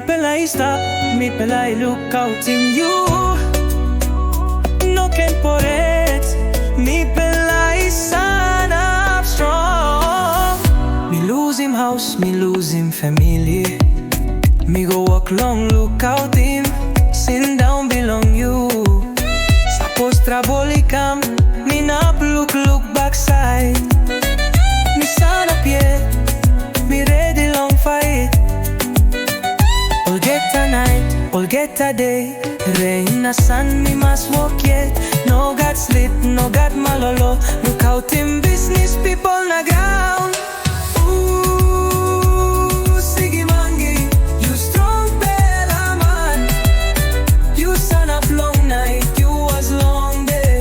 pela stap, mi pela lukautim you. No can por it, mi pela sanap strong. Me lose him house, me lose him family. Me go walk long, lukautim, sindaun bilong you. Sa postra bolikam, me nap look backside. Me sanap yet, me ready long fight. Olgeta Night, Olgeta Dei, rain na sun, me must walk yet. No got sleep, no got malolo, lukautim bisnis pipol na ground. Ooh, Sigi Mangi, you strong bella man. You sanap long night, you was long day.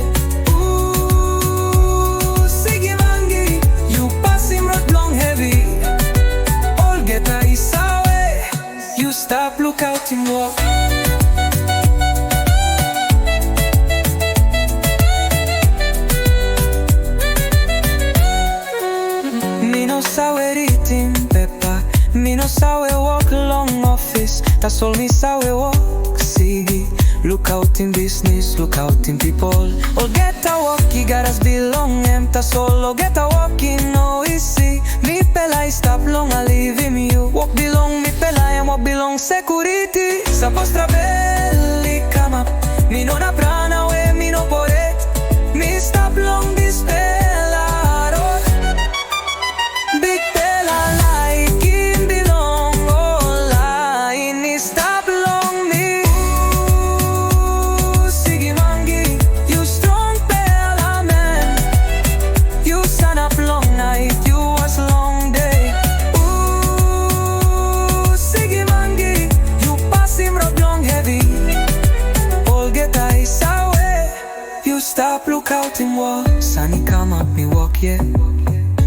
Ooh, Sigi Mangi, you pass him road long heavy. Olgeta is away, you stop, look out him walk. Me no sawe ritim pepa, me no sawe walk long office. Tasol me sawe walk Sigi. Lukautim bisnis, lukautim pipol. Olgeta walk, you gotta bilong tasol. Olgeta walking no easy. Mi pela stap long, I leave him you. Walk bilong, mi pela and walk bilong security. Sa postra belli come up. Mi non aprana we, mi no por it. Mi stap long Dispela. Bikpela like in bilong. All in stap long me. Ooh, Sigi Mangi, you strong pela man. You sanap long night, you was long day. Ooh, Sigi Mangi, you pass him road long heavy. Olgeta is away, you stop, look out him walk. Sunny come up, me walk yeah.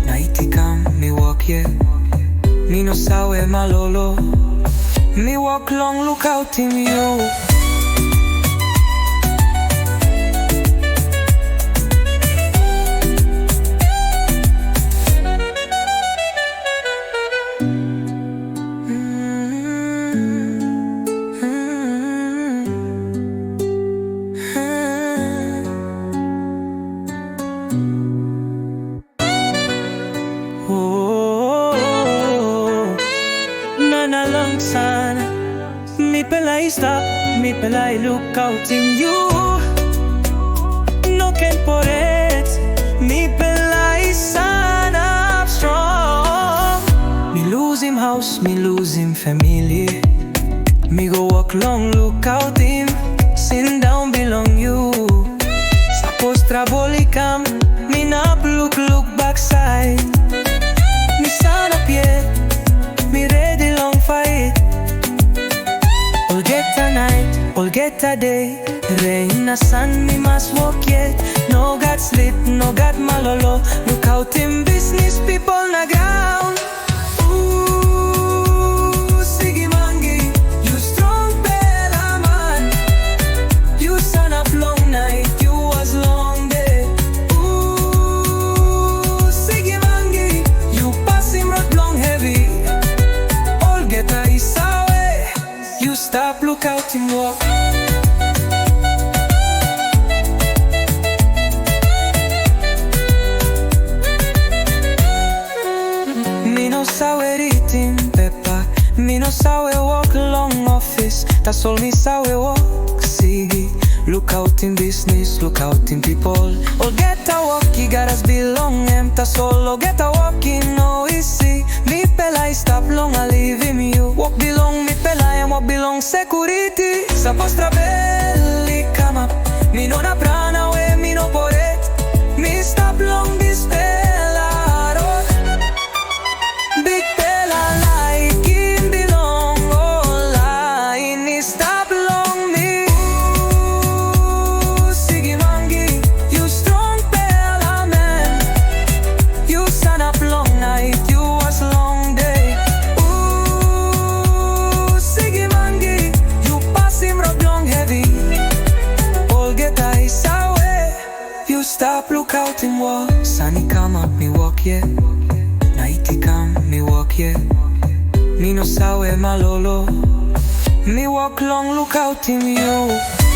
Nighty come, me walk yeah. Me no sawe malolo. Me walk long, look out him you. Na lang sana. Mi pela stap, mi pela lukautim you. No can por it, mi pela sanap strong. Me lose him house, me lose him family. Me go walk long, lukautim, sindaun bilong you. Sa postra bolikam, me nap look backside. Me sanap yet, me ready long fight. Olgeta Night, Olgeta Dei, rain na sun, me must walk yet. No got sleep, no got malolo, lukautim bisnis pipol na ground. Ooh, Sigi Mangi, you strong bella man. You sanap long night, you was long day. Ooh, Sigi Mangi, you pass him road long heavy. Olgeta is away, you stop, look out him walk. Me no sawe ritim pepa, me no sawe walk long office. Tasol me sawe walk Sigi. Lukautim bisnis, lukautim pipol. Olgeta walk, you gotta bilong tasol. Olgeta walking no easy. Mi pela stap long, I leave him you. Walk bilong, mi pela and walk bilong security. Sa postra belli come up. Mi non aprana we, mi no por it. Mi stap long Dispela. Bikpela like in bilong. All in stap long me. Ooh, Sigi Mangi, you strong bella man. You sanap long night, you was long day. Ooh, Sigi Mangi, you pass him road long heavy. Olgeta is away, you stop, look out him walk. Sunny come up, me walk yeah. Nighty come, me walk yeah. Me no sawe malolo, Me walk long lukautim you.